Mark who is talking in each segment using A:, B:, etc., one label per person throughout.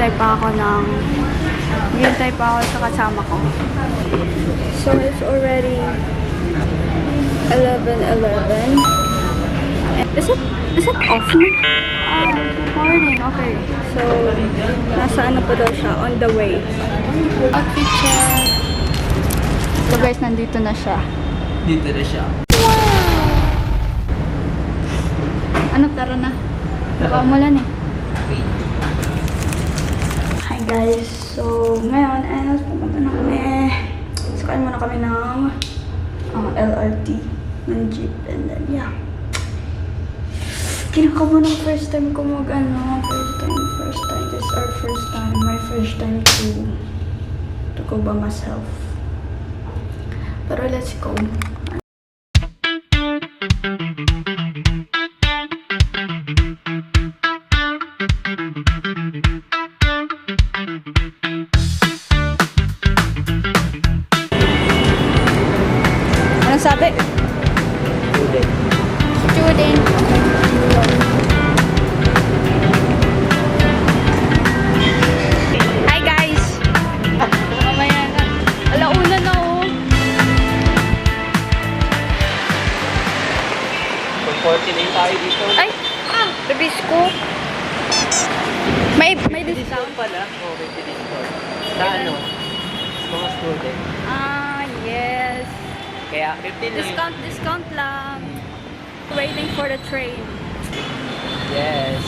A: Naghihintay pa ako sa kasama ko. So, it's already 11:11. Is it off na? Morning. Okay. So, nasa ano pa daw siya? On the way. Outfit check. So guys, nandito na siya.
B: Dito na siya.
A: Ano, tara na. Nakaumulan eh. Hi guys. So, ngayon, pupunta na kami. Sakay muna kami ng LRT ng jeep. And then, yeah. Kinakabahan ng first time ko First time. This is our first time. My first time to go by myself. Pero let's go. Anong sabi? Student. Hi guys! Mamaya na. Alauna na oh.
B: 49 tayo dito.
A: Ay! Release ko. May discount
B: pala. Okay, discount. Sa ano? Mga student.
A: Yes.
B: Kaya 15 lang.
A: Discount lang. Waiting for the train.
B: Yes.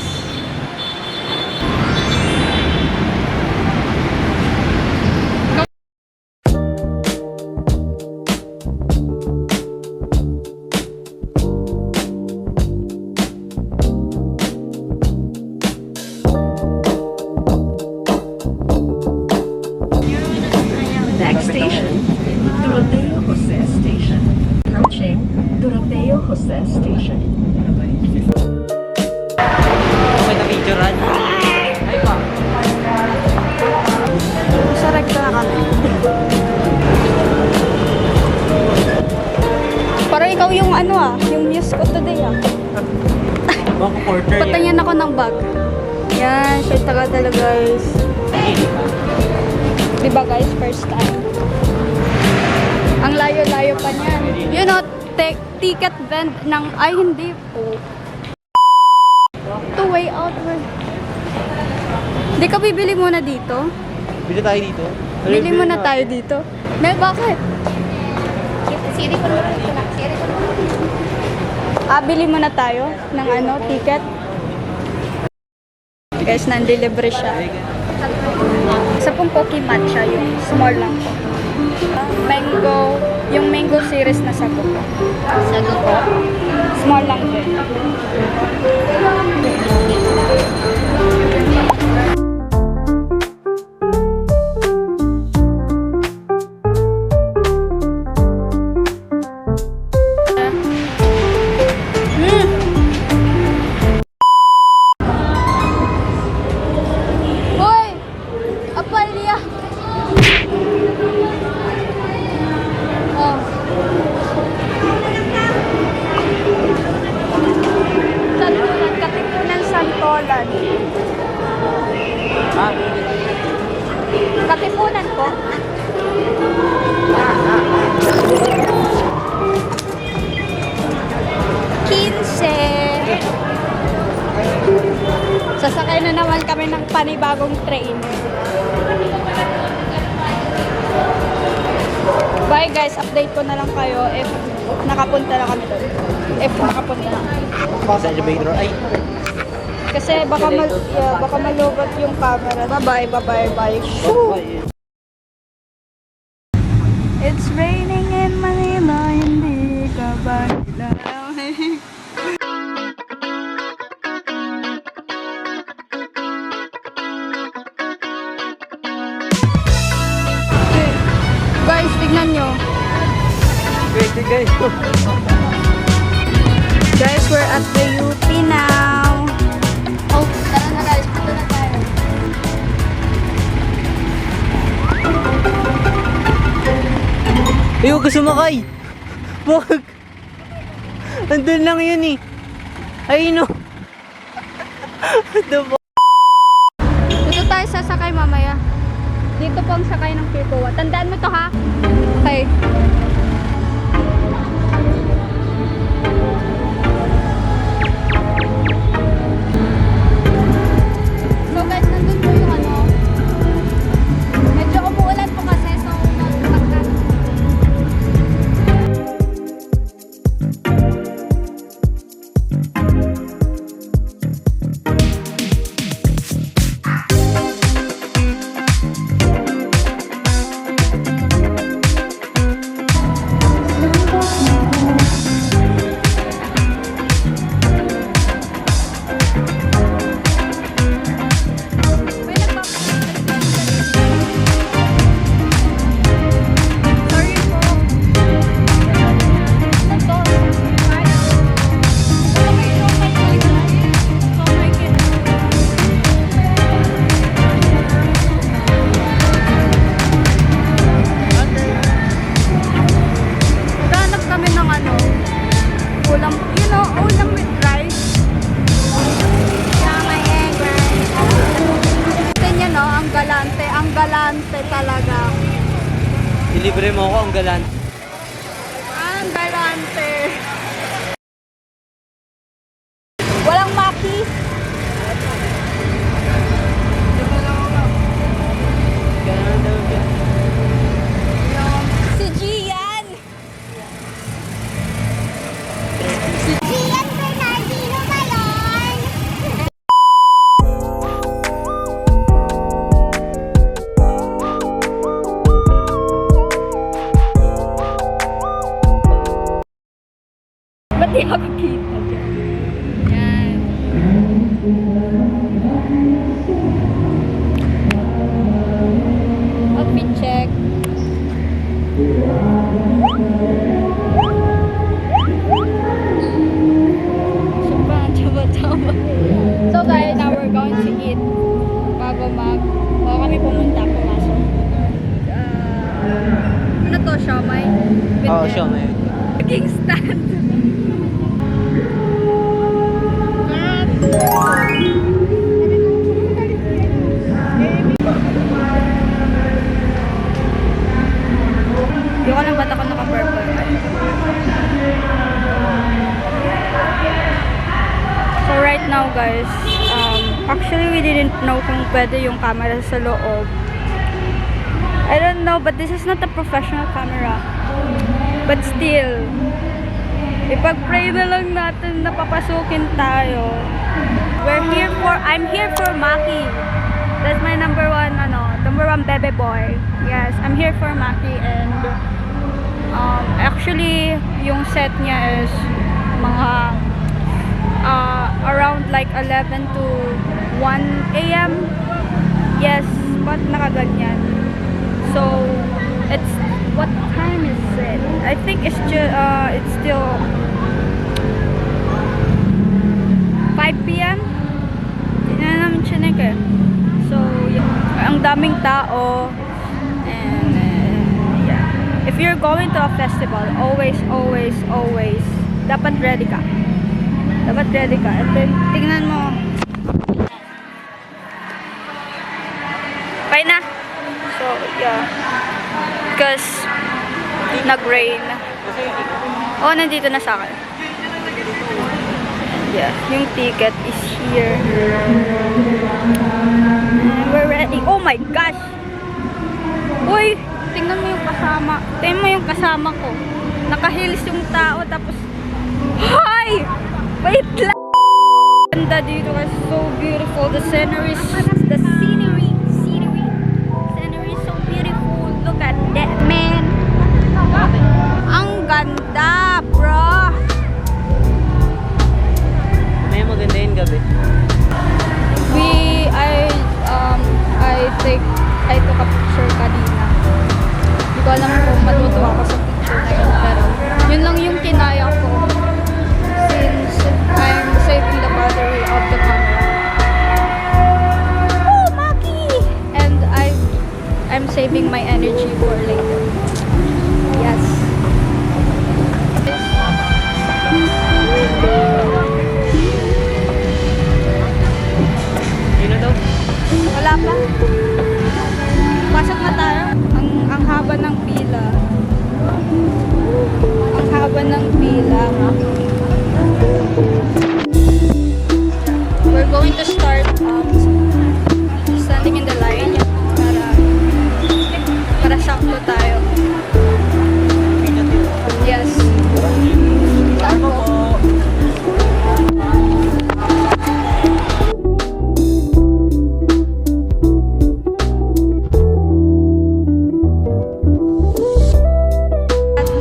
C: Next station, Doroteo Jose Station. Approaching Doroteo Jose Station.
B: Okay na video run. Ay pa.
A: Sa recto na kami. Parang ikaw yung yung muse ko today
B: Mga quarter
A: Patanyan ako ng bag. Yan, siya taga-tala guys. Diba guys, first time. Ang layo-layo pa niyan. You know, ticket vend ng, ay hindi po. Two-way outward. Di ka bibili muna dito?
B: Bili tayo dito.
A: Bili muna tayo dito. May bakit?
C: Siri ko naman ito na.
A: Bili muna tayo ng ticket. Guys, nandeliver siya. Sa pong Pocky Matcha, yung small lang po. Mango, yung mango series na sago po.
C: Sago po.
A: Small lang din. Hoy! Apalya! Oh. Santolan, Katipunan Santolan. Katipunan po. Kinse. Sasakay na naman kami ng panibagong train. Bye guys, update ko na lang kayo if nakapunta na kami doon. If nakapunta na.
B: Sa elevator. Ay.
A: Kasi baka malubat yung camera. Bye. Shoo! It's raining in Manila, hindi ka ba nilalaw? Guys, tignan nyo.
B: Wait, guys.
A: Guys, we're at the UP now. Oh, tara na guys, punta na tayo.
B: Ayoko sumakay. Wag. Andun lang yun eh. Ay no.
A: Dito tayo sa sasakay mamaya. Dito po ang sakay ng Picoa. Tandaan mo to ha? Okay. So guys, nandun po yung ano. Medyo umuulan po kasi so magpagkat. May sorry po. Ito. Ay. Wala kayo nung may guys. So my goodness. Maghanap kami ng ano, ulam, you know, ulam with rice. Yeah, my egg rice. Tingnan niya, no, ang galante talaga.
B: Ilibre mo ako ang galan.
A: Ang galante. Walang maki.
B: Galan daw yan.
A: Si Gian. Si Gian Bernardino ba yun? Ba't di ako kita dyan? Yan. Outfit check. So guys, now we're going to eat bago kami pumunta, pumasok. Ano to, siomay?
B: Oo, siya may.
A: King stand. Yung alam ba't ako naka-purple? So right now guys, actually we didn't know kung pwede yung camera sa loob. I don't know, but this is not a professional camera. But still, ipag-pray na lang natin na papasukin tayo. I'm here for Maki. That's my number one bebe boy. Yes, I'm here for Maki, and actually yung set niya is mga around like 11 to 1 a.m. Yes, but nakaganyan. So it's, what time is it? I think it's still 5 p.m. Hindi na namin chinek eh. So, yeah. Ang daming tao. And, yeah. If you're going to a festival, always, dapat ready ka. Dapat ready ka. And then, tingnan mo. Okay na? So, yeah. Because, nag-rain. Oh, nandito na sa akin. Yeah, yung ticket is here. And we're ready. Oh my gosh! Uy! Tingnan mo yung kasama. Tingnan mo yung kasama ko. Naka-heels yung tao, tapos... Hi! Wait lang! Ganda dito kasi so beautiful. The scenery is so beautiful. Look at that, man! Ang ganda, bro!
B: May maganda yung gabi.
A: I took a picture kanina. Hindi ko alam kung matutuwa ako sa picture na yun, pero yun lang yung kinaya ko since I'm saving the battery of the camera. Oh, Maki! And I'm saving my energy for later. Yes.
B: Sino daw?
A: Wala pa. Pasok na tayo. Ang haba ng pila. Ang haba ng pila. We're going to start standing in the line para sakto tayo. Yes.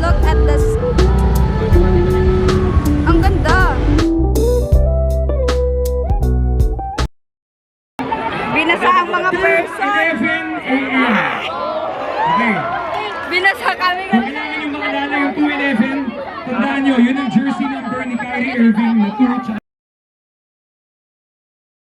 A: Look at this. Ang ganda. Binasa ang mga person.
D: Okay.
A: Binasa kami.
D: Kung kailangan yung maalala yung 211, tandaan nyo, yun ang jersey number ni Kyrie Irving na 2.